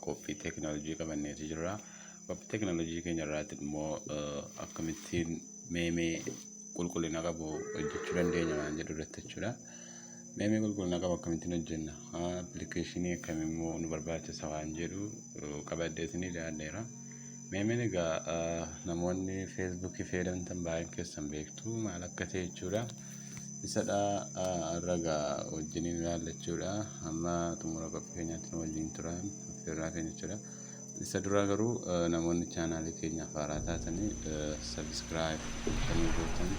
qophii teekinooloojii qabanneeti jirra. Qophii teekinooloojii keenya irraatti immoo akkamittiin meemee qulqullina qabu hojjechuu dandeenya waan jedhu irratti jechuudha. Meemee qulqullina qabu akkamittiin hojjenna? Appilikeeshinii akkamii immoo nu barbaachisa waan jedhu qabaddeetiin ilaalleera. Meemeen egaa namoonni feesbuukii fayyadamtan baay'een keessan beektu maal akka ta'e jechuudha. Isadha ragaa wajjiniin ilaallachuudha. Amma xumura qophii keenyaatti nu wajjin turan affeerraa keenya jechuudha. Isa dura garuu namoonni chaanaalii keenyaaf haaraa taatanii sabiskiraayib kan gootan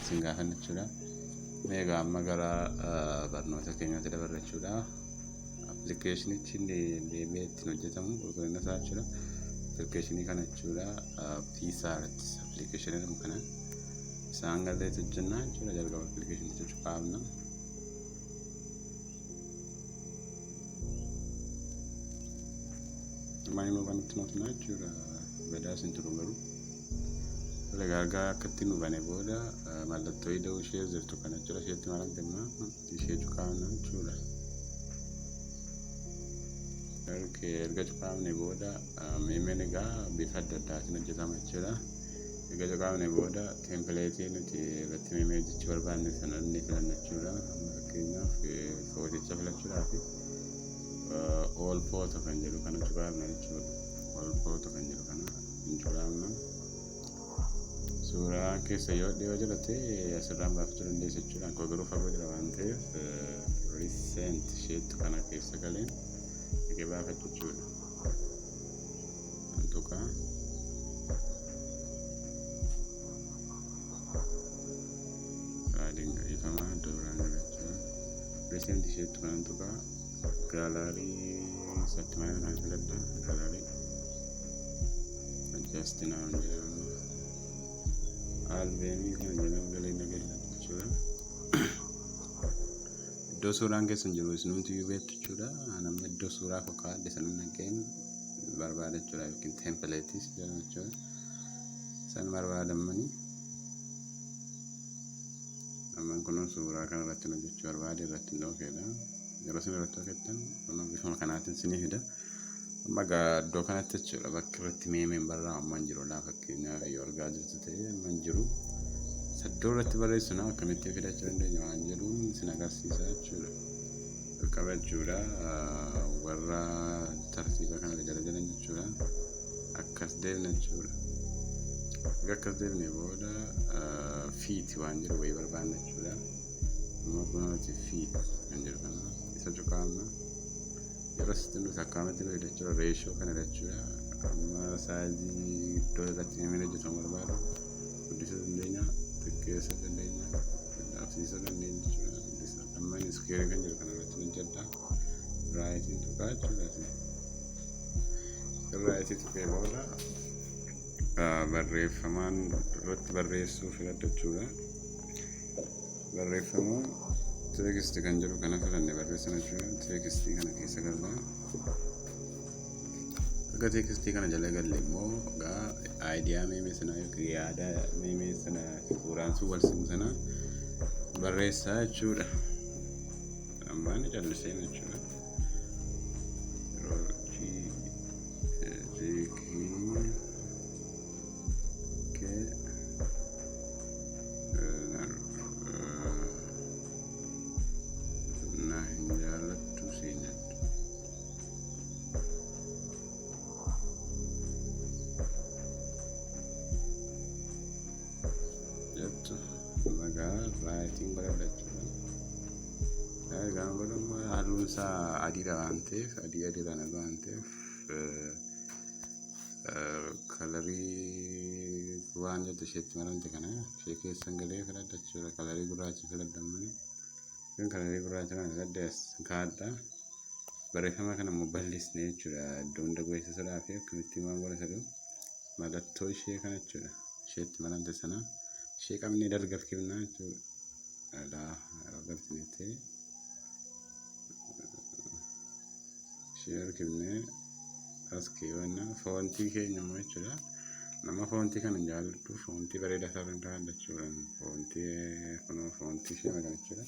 isin gaafanna jechuudha. Egaa amma gara barnoota keenyaatti dabarra jechuudha. Appilikeeshinichi meemee ittiin hojjetamu qulqullina isaa jechuudha. Appilikeeshinii kana jechuudha piisaarratti appilikeeshinii kana isaan galleetu hojjennaa jechuudha. Jalqaba appilikeeshinicha cufaafna. Maayinuu kanatti nootna jechuudha. Badaa isin turu garuu gargaa akka ittiin nu bane booda mallattoo ida'uu ishee jirtu kana jechuudha. Isheetti maal argamna ishee cufaafna jechuudha. Erga cufaafne booda meemeen egaa bifa adda addaatiin hojjetama jechuudha. Erga cufaafne booda teempileetii nuti irratti meemee hojjechuu barbaanne sana inni filanna jechuudha. Fakkeenyaaf footicha filachuudhaaf all photo kan jedhu kana cufaafna jechuudha. All photo kan jedhu kana hin cufaafna. Suuraa keessa yoo dhiyoo jiraate asirraan baafachuu dandeessa jechuudha. Akkoo garuu fagoo jira waan ta'eef recent isheettu kana keessa galeen egaa baafachuu jechuudha. Tuqaa raadiin qajeelfamaa iddoo biraan jira jechuudha. Recent isheettu kana tuqaa gaalaarii isatti mana kan filadha. Gaalaarii adjastinaa jedhamu. Albeemii kana jedhamu galee nageenya jechuudha. Iddoo suuraan keessan jiru isinumti beektu jechuudha. Namni iddoo suuraa fakkaate sana nageen barbaada jechuudha yookiin teempileetis jedhama jechuudha. Isaan barbaadamanii amma kun suuraa kana irratti hojjechuu barbaade irratti hin dhookedha. Yeroo isin irratti hojjettan bifuma kanaatiin isinii fida. Amma iddoo kanatti jechuudha bakka irratti meemeen barreeffamu hin jiru. Fakkeenyaaf yoo argaa jirtu ta'e hin jiru. Iddoo irratti barreessina akkamittiin fidachuu dandeenya waan jedhuun isin agarsiisa jechuudha. Qabachuudha warra tartiiba kana jala jalan jechuudha. Akkas deemna jechuudha. Akkas deemnee booda fiiti waan jedhu wayii barbaanna jechuudha. Amma kunuunsi fiiti kan jedhu kana isa cuqaafna. Yeroo sitti nuti akkamitti fayyadachuudha reeshoo kana jechuudha. Amma saayizii iddoo irratti meemeen hojjetamu barbaadu guddisuu dandeenya. Xiqqeessuu dandeenya. Dhaabsisuu dandeenya jechuudha. Amma iskeerii kan jedhu kana irratti hojjedha. Raayitiin tuqaa jechuudha. Raayitii tuqee booda barreeffamaan irratti barreessuu filadha jechuudha. Barreeffama teekstii kan jedhu kana filanne barreessina jechuudha. Teekstii kana keessa galla. Erga teekstii kana jala galle immoo aayidiyaa meemee sanaa yookiin yaada meemee sanaa suuraan sun wal simu sana barreessaa jechuudha. Ammaan callisee jechuudha. Raayitiin godhadha jechuudha. Egaa godhamu halluun isaa adiidha waan ta'eef adiidhaan waan ta'eef kalarii waan jettu isheetti maramte kana ishee keessan galee filadha jechuudha. Kalarii gurraacha filadhamani. Kun kalarii gurraacha kana filadhees kaadha. Barreeffama kana immoo bal'isnee jechuudha. Iddoo hunda gogeessisuudhaa fi akkamittiin waan godha jedhu mallattoo ishee kana jechuudha. Isheetti maramte sana ishee qabnee dargarkifnaa jechuudha. Agarsiifnee ishee argifnee as keewwanna foontii keenya immoo jechuudha. Nama foontii kana hin jaalladhu foontii bareedaa isaa kan taa'an jechuudha. Foontii kunoo foontii ishee magan jechuudha.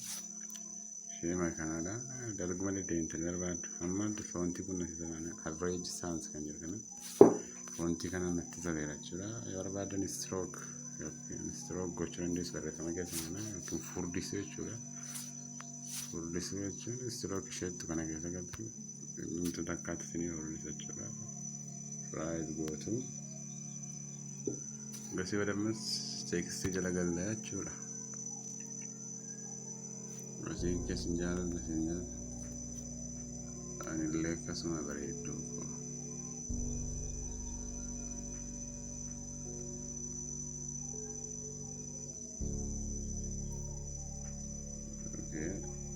Keema kanadha. Dalaguma deemtee barbaaddu. Amma foontii kun average sounds kan jiru kana. Foontii kana natti toleera jechuudha. Yoo barbaaddan stroke gochuu dandeessu barreeffama keessa kana yookiin furdisuu jechuudha. Furdisuu jechuun stroke isheettu kana keessa galtu wantoota akkaata isinii furdisa jechuudha. Fries gootu. Gasii badammas teekstii jala galla jechuudha. Gasii keessin jaalladha isin jaalladha. Anillee akkasuma bareedduu koo.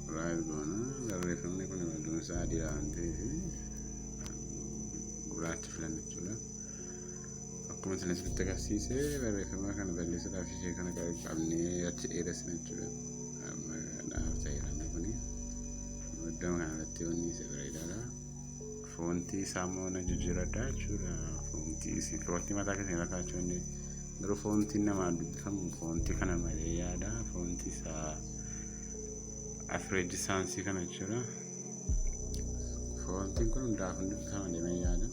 Fries goona. Barreeffamni kun hedduun isaa adii waan ta'eef gurraacha filanna jechuudha. Akkuma isin asitti agarsiise barreeffama kana balleessuudhaaf ishee kana qabnee achi dheeressina jechuudha. Amma dhaaf ta'eera kuni. Iddoo kanarratti wanni isa bareedaadha. Foontii isaa immoo na jijjiiradha jechuudha. Foontii mataa keessanii rakkaachuu inni garuu foontiin namaan dubbifamu foontii kana malee yaada. Foontii isaa average saansii kana jechuudha. Foontiin kun hundaaf dubbifama deemee yaada.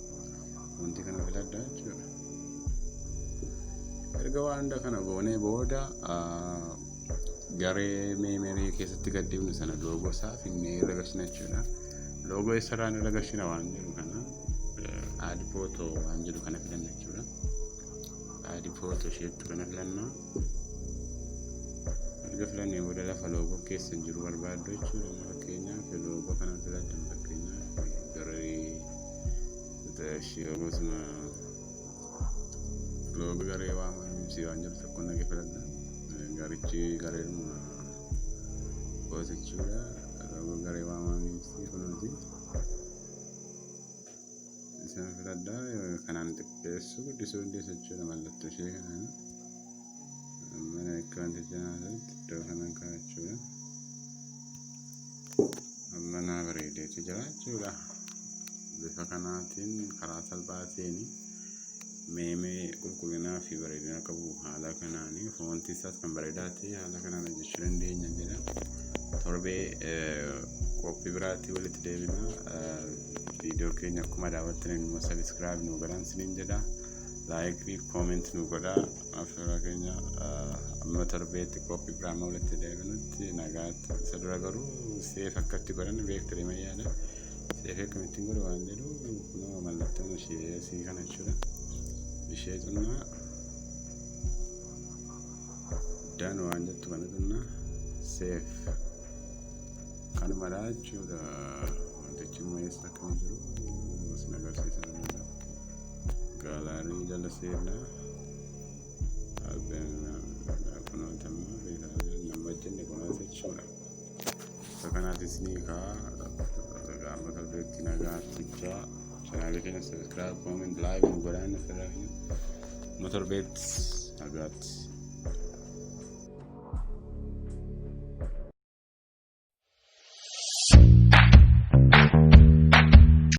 Foontii kana filadha jechuudha. Erga waan hunda kana goonee booda garee meemerii keessatti gaddeebnu sana loogoo isaa finnee irra galchina jechuudha. Loogoo eessarraan irra galchina waan jedhu kana aadi footoo waan jedhu kana filanna jechuudha. Aadi footoo isheettu kana filanna. Erga filannee booda lafa loogoo keessa jiru barbaaddu jechuudha. Fakkeenyaaf loogoo kana filadhan fakkeenyaaf garee gosuma loogoo garee waamamsi waan jedhu tokko nagee filadha. Garichi gareedhuma goosichuudha. Loogoo garee waamamsi kunuuti. Isaan filadha kanaan xiqqeessu guddisuu dandeessu jechuudha mallattoo ishee kanaan. Mana akka wanti janaasatti iddoo kanaan kaa'achuudha. Mana bareedeetu jira jechuudha. Bifa kanaatiin karaa salphaa ta'een meemee qulqullinaa fi bareedina qabu haala kanaanii foontii isaas kan bareedaa ta'e haala kanaan hojjechuu dandeenya jedha. Torbee qophii biraatti walitti deebina. Viidiyoo keenya akkuma daawwattan immoo sabiskiraayib nu godhaa isiniin jedha. Laayik fi kooment nu godhaa. Afeerraa keenya amma torbeetti qophii biraa walitti deebinutti nagaatti. Isa dura garuu seef akkatti godhan beektu deemaa yaada. Seef akkamittiin godhu waan jedhu kunoo mallattoon ishee sii kana jechuudha. Ishee xunnaa daan waan jettu kana xunnaa seef kanumadhaa jechuudha. Wantichi immoo eessa akkami jiru isin agarsiisa danda'a. Gaalaarii jala seenaa kunuuntamaa nama wajjin kunuunsa jechuudha. Isa kanaatis ni kaa gaafa torbeetti nagaattichaa chanaalee keenya sabiskiraayib kooment laayik nu godhaan asirraa keenya amma torbeetti nagaatti.